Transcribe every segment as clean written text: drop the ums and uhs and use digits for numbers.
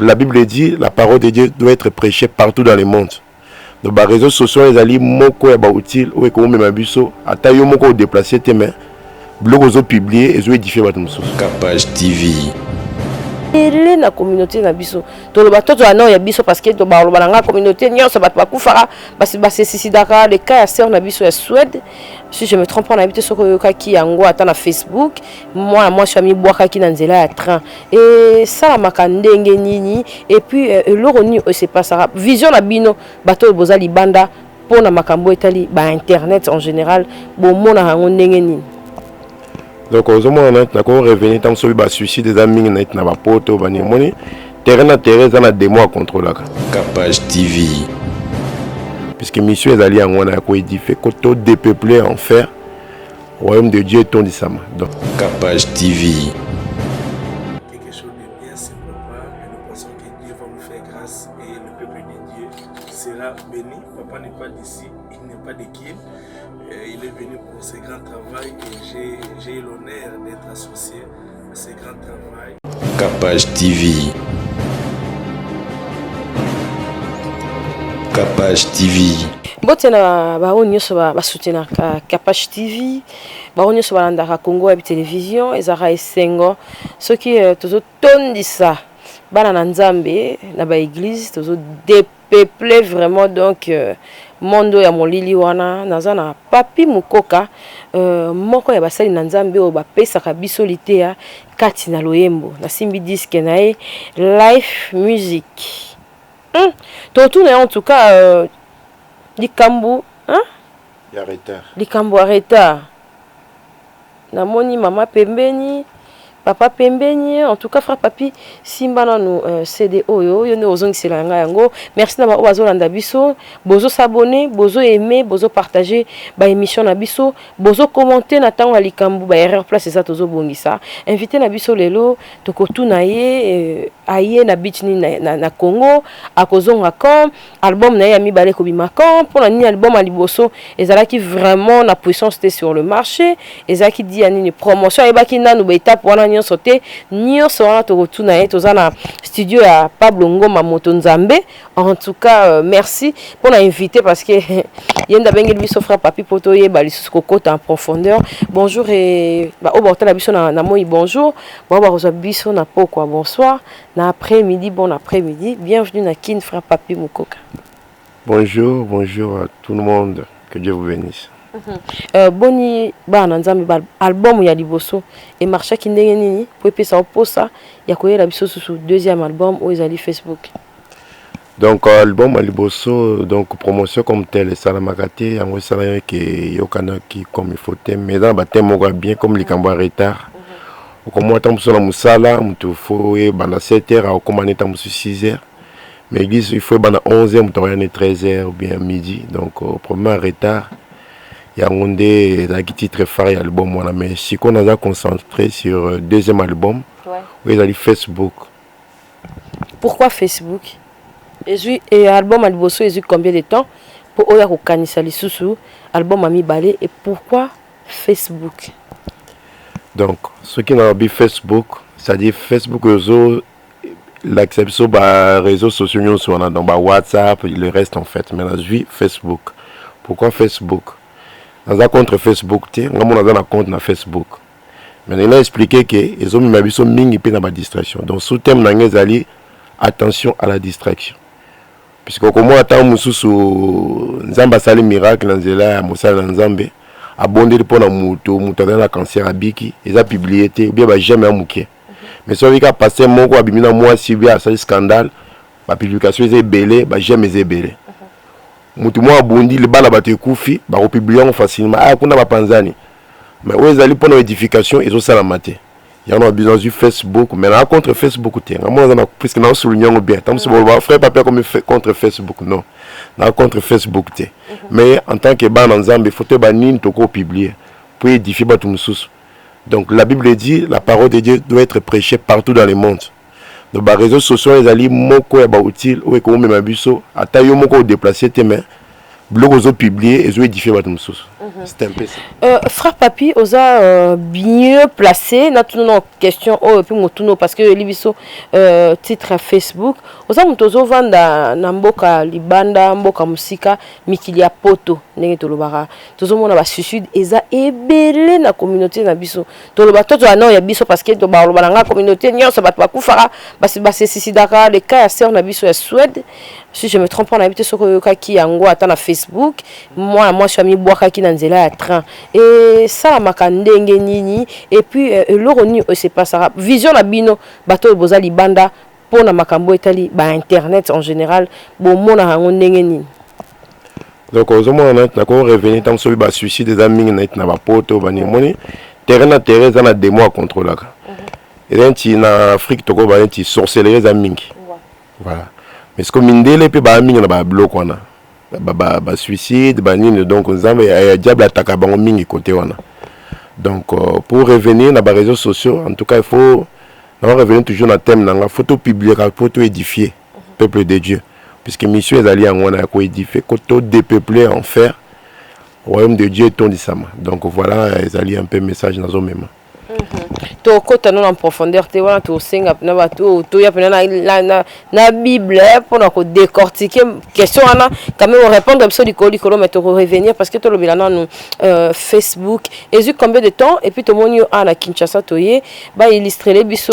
La Bible dit la parole de Dieu doit être prêchée partout dans le monde. Donc les réseaux sociaux les alliés moko ya ba utile ou ko même biso ata yo moko déplacer tes mains blog ozo publier et zo édifier bato mususu. Capage TV. Ele na communauté na biso to le bato to ana ya biso parce que to ba lo balanga communauté nyonso bato bakufara basi sisidaka le cas ya sœur na biso ya Suède. Si je me trompe pas, on habite sur Kaki yango ata na Facebook. Moi je suis ami boire kaki na nzela ya train et ça la makandenge nini et puis l'oroni c'est pas ça vision na bino bato boza libanda pour na makambo etali ba internet en général bon mona hango ndenge nini. Donc aux hommes on a revenir tant sur le suicide des amis net na ba poto ba ni moni terrain na terrain za na démo à contrôler. Capage TV. Puisque mission est allée en on a ko édifier côté dépeuplé en fer royaume de Dieu ton disama. Donc Capage TV. Quelque chose de bien simplement et nous pensons que Dieu va nous faire grâce et le peuple de Dieu sera béni. Papa n'est pas d'ici, il n'est pas de Kiel. Il est venu pour ce grand travail et j'ai l'honneur d'être associé à ce grand travail. Capage TV. Capage TV. Botena bao nyonso basoutenir Capage TV bao nyonso balandaka Congo ya télévision ezaka esengo soki tozotondisa bana na Nzambe na ba église tozo dépeupler vraiment donc mondo ya molili wana naza na Papi Mukoka moko ya basali na Nzambe o bapesaka biso litea kati na loyembo na simbi disque na e live music en tout cas likambu hein ya retard likambu arrêta namoni mama pembeni papa pembeni en tout cas frère Papi simba nanu CD oyo yo ne ozongisela nga yango merci na ba bazolanda biso bozo s'abonner bozo aimer bozo partager ba émission na biso bozo commenter na tango likambu ba erreur place ça tozo bongisa invité na biso lelo tokotuna ye aye na beach ni na Congo akozonga comme album na ya mibale ko bimaka pour ni album à liboso ezalaki vraiment na puissance sur le marché ezalaki di ani promotion et baki nanu ba étape wana nyonso te nyonso wana tokotuna ye toza na studio ya Pablo Ngoma Moto Nzambe en tout cas merci pour l'inviter parce que yenda bengel biso frère Papi poto ye ba lisusu kokota en profondeur bonjour et ba oborta la biso na moi bonjour ba ba biso na pokwa bonsoir na après-midi bon après-midi bienvenue na Kin frère Papi Mukoka. Bonjour à tout le monde, que Dieu vous bénisse. Boni bana Nzambe album ya liboso et marcha ki ndenge nini po epesa oposa ya koyela biso susu deuxième album o ezali Facebook. Donc album à liboso donc promotion comme tel ça la makate yango sala ke yokana ki comme il faut te mais dans ba thème bien comme likambo en retard. Comme moi tant sur la musala mutu faut e bana 7h au commander tant sur 6h. Mais il faut bana 11h mutu rien 13h ou bien midi donc premier retard. Il y a un des titres phare album moi mais si qu'on a concentré sur deuxième album ouais. Ils Facebook. Pourquoi Facebook? Et album alboso est combien de temps pour oya ko kanisa lisusu album ami balé et pourquoi Facebook? Donc ce qui n'a pas Facebook, c'est-à-dire Facebook l'acception bah réseaux sociaux sur dans WhatsApp, le reste en fait mais la vie Facebook. Pourquoi Facebook? Dans un compte Facebook, on a un compte na Facebook. Mais il a expliqué que les hommes sont mingi pe na ba distraction. Donc sous thème na ngezali attention à la distraction. Puisque comme moi ata mususu nzamba sali miracle nzela ya mosala nzambe abondeli pona muto na cancer abiki eza publié bien ba jamais amuke. Mais so vika passer moko abimina moi si bien ça scandale ba publication est belé ba jamais belé. Mutu mwa bondi le bala bato ekufi ba republier facilement kuna ba panzani mais ezali pona édification ezo sala maté ya no besoin du Facebook mais na contre Facebook te ngamo na puisque na souligner bien tant que ba frère papa comme contre Facebook non na contre Facebook te mais en tant que ban Nzambe faut te banine to ko publier pour édifier bato mususu. Donc la Bible dit la parole de Dieu doit être prêchée partout dans le monde. Donc les réseaux sociaux les alliés moko ya ba utile ou ko même biso ata yo moko déplacer tes mains blog ozo publier et zo édifier bato mususu. C'est un peu ça. Frère Papi, osa mieux placé na tout nos questions et puis motuno parce que libiso titre à Facebook osa mutozo vanda na mboka libanda mboka musika mikili ya poto ndenge tolobaka tozo mona ba suicide eza ebele na communauté na biso toloba toto ana ya biso parce que to ba loba na communauté nyonso bato bakufaka basi suicidaka le cas ya sœur na biso ya Suède. Si je me trompe pas, on a habité sur Kaki Yango à Facebook. Moi, je suis mis boire Kaki dans le train. Et ça, ma kandenge nini. Et puis, l'oroni, c'est pas ça. Vision la bino, bateau bozali banda, pour na makambo etali, ba internet en général, bon, mon a un nini. Donc, aux hommes, on a revenu tant que le suicide des amis, on a pas poto, bani moni. Terrain à terrain, on a des mois à contrôler. Et là, en Afrique, on a des sorcelleries des amis. Voilà. Mais ce que mindele pe ba mingi na ba bloc wana ba suicide ba nini donc nzambe ya diable ataka bango mingi côté wana. Donc pour revenir na ba réseaux sociaux en tout cas il faut revenir toujours na thème na photo publier photo édifier peuple de Dieu puisque mission ezali en wana ko édifier koto dépeupler en faire royaume de Dieu tondisama. Donc voilà ezali un peu message na zo même. To kota non en profondeur te wana to senga na bato to ya na Bible pour na décortiquer question ana quand même répondre sur du colo mais to revenir parce que to lobela non Facebook et eu combien de temps et puis to monio ana Kinshasa toye ba illustrer les biso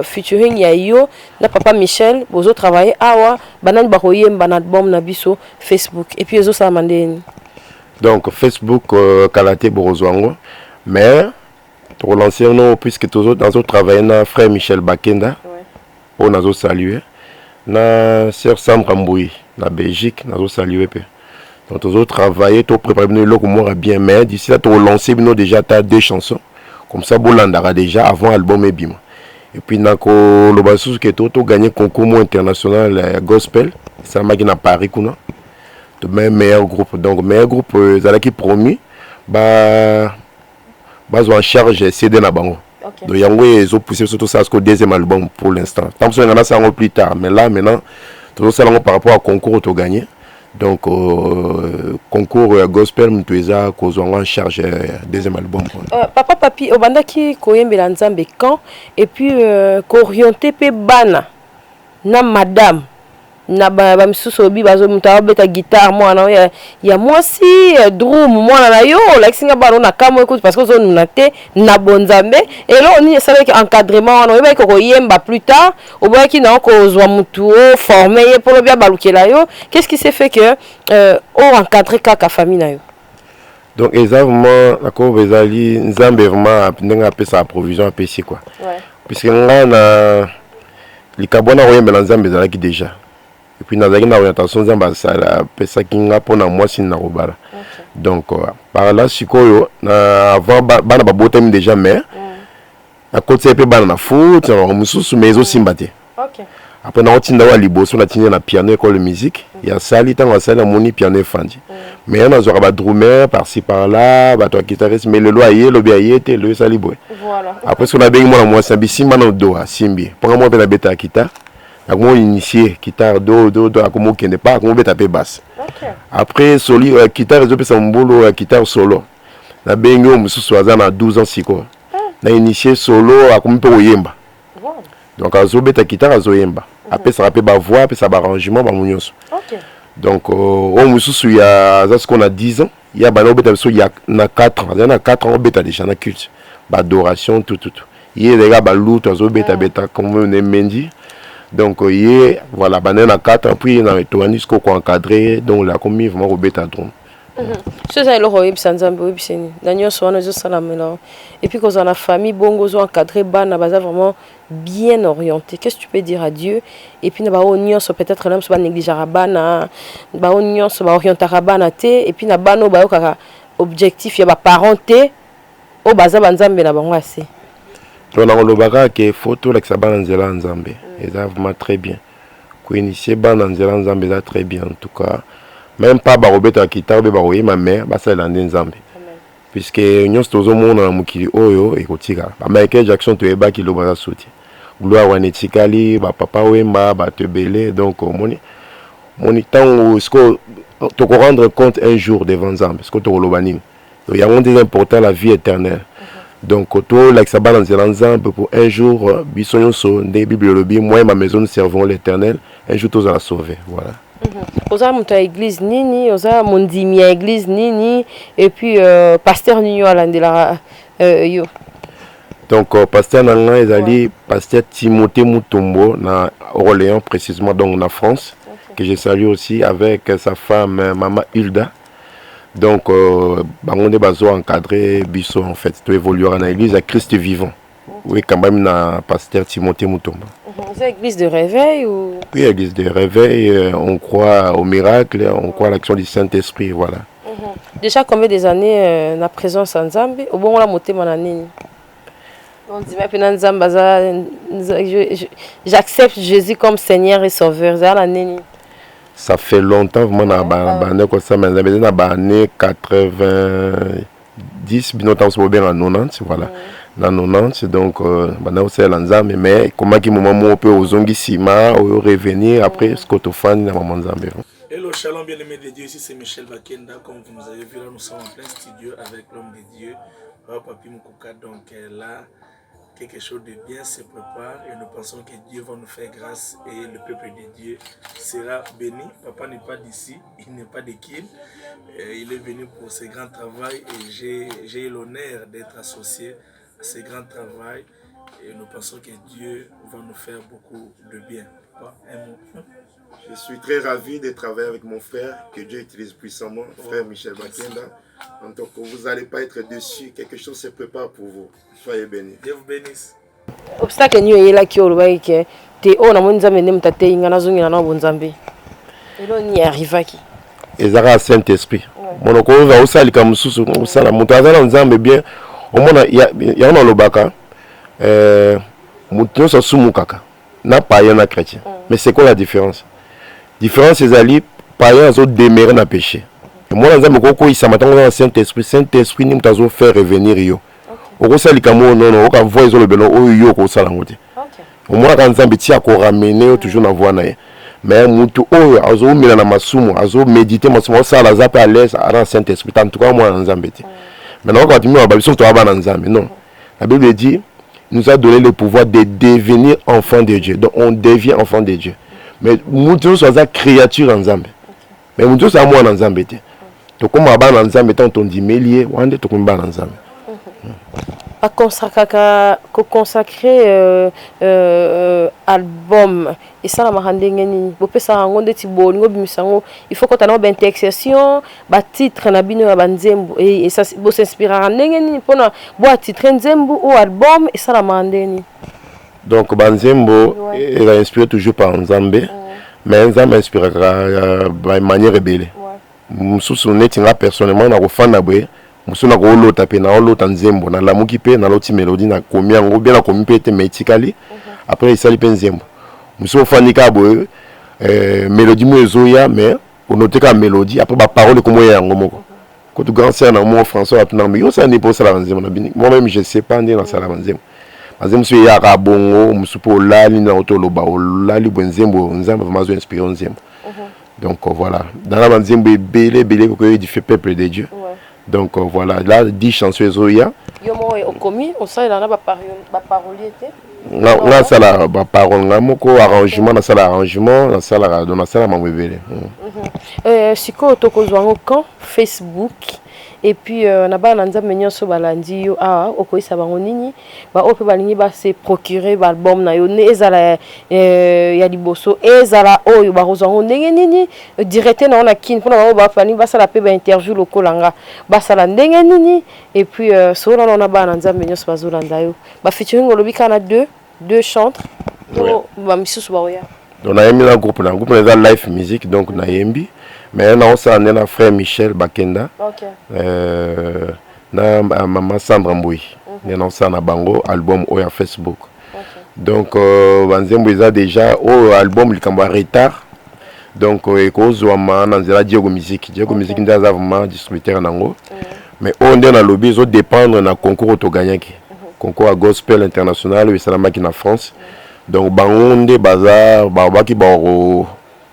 featuring ya yo na papa Michel bozo travailler awa banani ba koyemba na album na biso Facebook et puis ezo sa mandeni donc Facebook kalate borozwango mais pour lancer nous puisque tous dans notre travail na frère Michel Bakenda on a salué na sœur Sandra Mboui na Belgique na salué peu donc tous autres travailler tout préparer nous le comment bien mais d'ici là tu lancer nous déjà t'as 2 chansons comme ça Bolandara déjà avant album et bim et puis na ko le basu que tout gagné concours international gospel ça m'a na Paris kuna de même meilleur groupe donc meilleur groupe zala qui promis ba base en charge CD na bango. Donc yango ils ont poussé surtout ça jusqu'au deuxième album pour l'instant. Tant que ça en a ça plus tard mais là maintenant tout ça par rapport à concours tu gagné. Donc concours gospel mtueza kozwa en charge deuxième album. Papa Papi obanda ki koyembela nzambe quand et puis qu'orienter pe bana na madame na ba misusu obi bazo mutawa beta guitare mwana ya mwasi drum mwana na yo like singa bano na kamo écoute parce que zo nunate na bonzambe et là on y savait que encadrement on va ko yemba plus tard au bout qui na ko zwa mutu formé pour le bien balukela yo qu'est-ce qui s'est fait que on encadrer kaka famille na yo donc exactement la ko bezali nzambe vraiment ndinga pesa approvision apesi quoi puisque ngana likabona oyembela nzambe zalaki déjà. Et puis, nous avons une orientation de ça qui n'a pas moi si na robala. Donc, par là, si quoi, avant, bana ba botem déjà mais à côté de bana na foot, on me sous mais aussi mbaté. Après, on tient d'avoir liboso, on a tenu na piano école de musique. Il y a ça, il y a ça, moni piano fandi. Mais on a joué ba drummer par-ci par-là, ba toi guitariste, mais le loyer, le biaye, était le saliboué. Voilà. Après, ce qu'on a bien moi c'est bisi mana doa simbi. Pour moi, ben la bêta guitare. Comment initier guitare do comment qui n'est pas comment taper basse après soli guitare je peux ça mbolo guitare solo na bengo mususu azana 12 ans siko na initier solo comment peut yemba donc azo beta guitare azo yemba après ça rappelle ba voix après ça ba arrangement ba munyonso donc on mususu ya ça ce qu'on a 10 ans il y a ba no beta so ya na 4 ans na 4 ans beta déjà na culte ba adoration tout il y a des gars ba lout azo beta comme on est mendi. Donc, voilà, banana 4 puis dans le tournis qu'on encadré, donc la commis vraiment au bêta drone. C'est ça le roi Sanzambe Webseni. Daniel Soano Salamela. Et puis quand on a famille bongo encadré bana baza vraiment bien orienté. Qu'est-ce que tu peux dire à Dieu? Et puis na ba onion so peut-être l'homme so ba négliger bana, ba onion so ba orienter bana té et puis na bano ba kaka objectif ya ba parenté au baza banzambe na bango assez. Donc on le baga que photo avec sa bana nzela nzambe. Et ça vraiment très bien. Ko initier bana nzela nzambe ça très bien en tout cas. Même pas barobeta à guitare be baroye ma mère ba ça lande nzambe. Puisque nyos tozo mona mukili oyo e kotika. Ba Michael Jackson to eba ki lo ba sauter. Gloire wanetikali ba papa wemba ba tebele donc moni temps où ce que to rendre compte un jour devant nzambe. Ce que to lo banini. il y a un des important la vie éternelle. Donc tout là ça va dans ensemble pour un jour bisognoso des bibliologie moi et ma maison nous servons l'Éternel un jour tous à la sauver voilà. Oza muta église nini oza mondimi ya église nini et puis pasteur nini alandela yo. Donc pasteur nanga ezali pasteur Timothée Mutombo na Orléans précisément donc en France que je salue aussi avec sa femme maman Hilda. Donc bangonde bazo encadrer biso en fait to évoluer dans l'église à Christ vivant. Oui quand même na pasteur Timothée Mutombo. C'est l'église de réveil ou oui, l'église de réveil, on croit au miracle, on croit à l'action du Saint-Esprit, voilà. Déjà combien des années la présence en Zambie au bon la moté mananini. On dit maintenant Zamba j'accepte Jésus comme Seigneur et Sauveur ça l'année. Ça fait longtemps vraiment na ba comme ça mais na ba année 90 binotam so bien en 90 voilà. Dans 90 donc maintenant c'est l'Anzambe mais comment qui moment où on peut aux sima ou revenir après scotofan na maman Nzambe. Hello, shalom bien aimé de Dieu, ici c'est Michel Bakenda. Comme vous nous avez vu là, nous sommes en plein studio avec l'homme de Dieu, Papi Mukouka. Donc là, quelque chose de bien se prépare et nous pensons que Dieu va nous faire grâce et le peuple de Dieu sera béni. Papa n'est pas d'ici, il n'est pas de Kiel. Il est venu pour ce grand travail et j'ai l'honneur d'être associé à ce grand travail et nous pensons que Dieu va nous faire beaucoup de bien. Pas un mot. Je suis très ravi de travailler avec mon frère que Dieu utilise puissamment, frère Michel Bakenda. Donc vous n'allez pas être déçus, quelque chose se prépare pour vous. Soyez bénis. Dieu vous bénisse. Obstacle ni yela ki olobaike te ona monzambe ne mtate ingana zungi na bonzambe. Elo ni arrivaki. Ezara Saint-Esprit. Monoko va osalika mususu osala mutu azala nzambe bien. Omona ya na lobaka mutu so sumukaka. Na païen na chrétien. Mais c'est quoi la différence? Différence c'est ali païen zo demeurer na péché. Moi nzambe koko isamatanga na Saint-Esprit, Saint-Esprit ni mutazo faire revenir yo. Oko salika mo non oka voix zo le belo oyo ko sala ngote. OK. Moi ka nzambe ti ako ramener toujours na voix na ye. Mais mutu oyo azo mila na masumu, azo méditer masumu sala za pa à l'aise à Saint-Esprit en tout cas moi nzambe ti. Maintenant quand tu me ba biso to aba na nzambe non. La Bible dit nous a donné le pouvoir de devenir enfant de Dieu. Donc on devient enfant de Dieu. Mais nous tous sommes des créatures en Zambie. Mais nous tous sommes moi en Zambie. Donc comme on en Zambie, on dit mélier, on dit qu'on en Zambie. A consacrer album et ça la marande ngeni bo pesa ngonde ti bolingo bimisango il faut qu'on ait une intersection ba titre na bino ya banzembo et ça bo s'inspirer ngeni pona bo titre nzembo ou album et ça la marande ni donc banzembo il est inspiré toujours par Nzambe mais Nzambe inspiré de manière rebelle mususu netinga personnellement na kofanda bwe musuna ko lota pe na lota nzembo na lamuki pe na loti mélodie na komi yango bien na komi pe te metikali après isali pe nzembo musu fanika bo mélodie mo ezoya mais on note ka mélodie après ba parole ko moya yango moko ko tu grand sœur na mo François atuna mais yo ça ni pour ça la nzembo na bini moi même je sais pas ndi na sala nzembo nzembo so ya ka bongo musu po lali na otoloba lali bo nzembo nzambe mazo inspiré nzembo donc voilà dans la nzembo belé ko édifier peuple de Dieu. Donc voilà, là 10 chansons Zoya. Yomo est au commis, on sait là ba parolier té. Na sala ba parole ngamoko arrangement na sala arrangement na sala mamwebele. Siko tokozwango quand Facebook et puis na ba nanza menyoso balandi yo okoisa bango nini ba ope balingi ba se procurer ba album na yo ne ezala ya liboso ezala oyo ba kozwango ndenge nini directe na ona kin pona ba fani ba sala pe ba interview lokolanga ba sala ndenge nini et puis solo na ba nanza menyoso bazolanda yo ba featuring olobi kana deux chantres ba misusu ba oya. Donc na yemi na groupe na live music donc na yembi mais on s'en est na frère Michel Bakenda. OK. Na maman Sandra Mboui. On s'en na bango album oya Facebook. OK. Donc banzembo eza déjà au album likamba retard. Donc ekozwa na nzela Diego Musique ndaza vraiment distributeur nango. Mais on est na lobby zo dépendre na concours to gagnaki. Concours à gospel international au Salamaki na France. Donc bangonde bazar babaki baro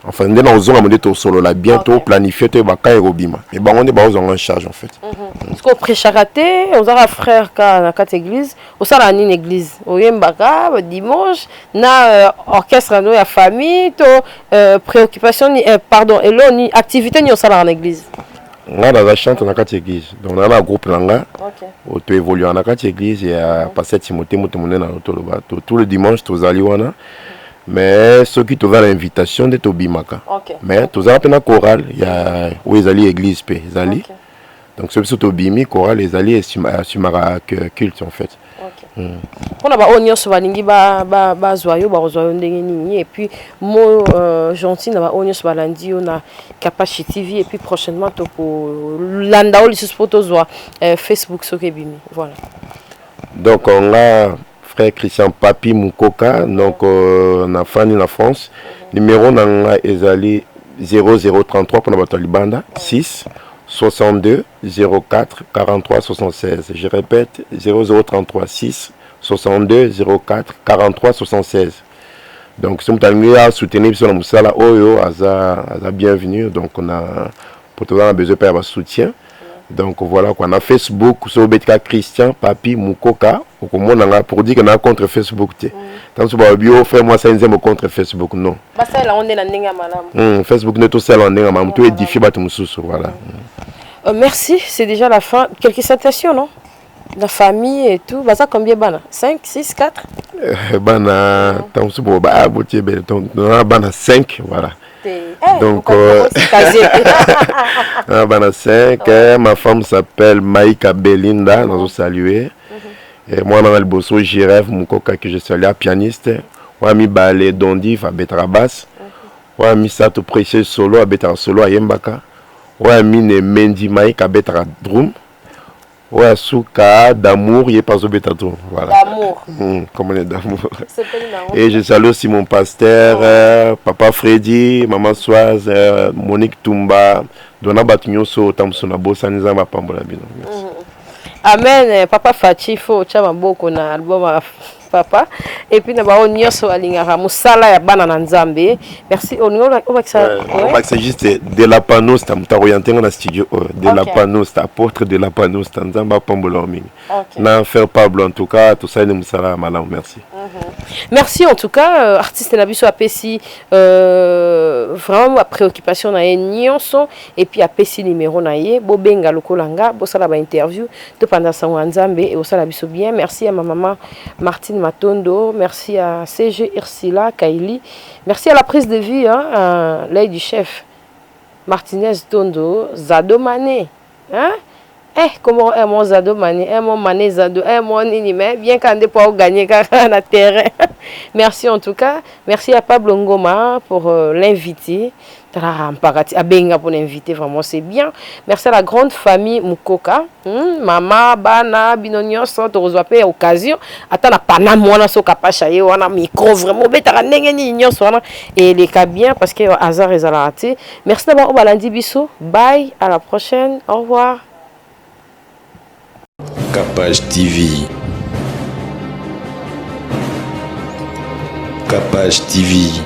enfin nde na ozonga monde to solo la bientôt Ok. planifier to baka erobima et bango nde ba ozonga en charge en fait. Parce qu'on prêche à rater, on a un frère qui a quatre églises, on a une église, on y a dimanche, na orchestre no ya famille, to préoccupation pardon, et là ni activité ni on a en église. Nga na chante na kati église donc na na groupe langa OK. auto évoluer na kati église ya pasteur Timothée mutu munene na to loba tout le dimanche tozali wana mais ceux qui toza l'invitation de tobimaka OK. mais tozala pe na chorale ya où ezali église pe ezali OK. donc ceux qui tobimi chorale ezali esumaka culte en fait. OK. On a ba on nyonso balingi ba zoyo ba zoyo ndenge nini et puis mo gentil na ba on nyonso balandi on a Capacity TV et puis prochainement to ko landa oli poto zo Facebook sokebimi voilà. Donc on a frère Christian Papi Mukoka donc na fani na France numéro na ezali 0033 pour na Libanda 6 62 04 43 76. Je répète 0033 6 62 04 43 76. Donc si vous avez soutenir sur la Moussala Oyo aza bienvenue donc on a pour tout besoin de soutien. Donc voilà qu'on a Facebook sur Betka Christian Papi Mukoka pour dire qu'on a un compte Facebook. Tant que vous bio frère moi ça un contre Facebook non. Bah ça là on est dans ndinga malam. Facebook ne tout seul en ndinga malam tout édifié ba mususu voilà. Merci, c'est déjà la fin. Quelques citations, non? La famille et tout. Bah ça combien bana? 5, 6, 4? Bana tant que vous ba botier donc bana 5 voilà. Donc bana 5 ma femme s'appelle Maïka Belinda, nous saluer. Et moi dans le bosso Jiref Mukoka que je suis là pianiste. Moi mi balé Dondi va betra basse. Moi mi sato précieux solo à betra solo à Yembaka. Ouais, mine Mendi Maïka betra drum. Ouais, souka d'amour, il est pas au bêta-drum. Voilà. D'amour. Comment on est d'amour. Et je salue aussi mon pasteur, papa Freddy, maman Soise, Monique Tumba, Dona Batunyoso, Tamsona Bossa, Nizama Pambola Bino. Amen, papa Fachi, faut chama beaucoup na album papa et puis na ba onyoso alingara musala ya bana na nzambe. Merci on va que c'est juste de la panos tam ta orienté dans studio de la panos ta apôtre de la panos nzamba pambola mingi. Na faire Pablo en tout cas tout ça ne musala malam merci. Merci en tout cas artiste na biso apesi vraiment ma préoccupation na nyonso et puis apesi numéro na ye bobenga lokolanga bosala ba interview to pendant sa nzambe et osala biso bien. Merci à ma maman Martine Matondo, merci à CG Ursula Kaili, merci à la prise de vue l'œil du chef Martinez Tondo Zado Mané hein. Comment est mon Zado Mané, mon Mané Zado, mon Ninime, bien qu'on ait pas gagné na terrain. Merci en tout cas, merci à Pablo Ngoma pour l'inviter. À Benga pour l'inviter, vraiment c'est bien. Merci à la grande famille Mukoka, Mama, Bana, Binonio, sont aux occasion. Attends, na Panama, on a so capachaye, on a micro vraiment bête à et les cas bien parce que hasard est à la raté. Merci d'avoir au Balandi Bissou. Bye, à la prochaine. Au revoir. Capage TV. Capage TV.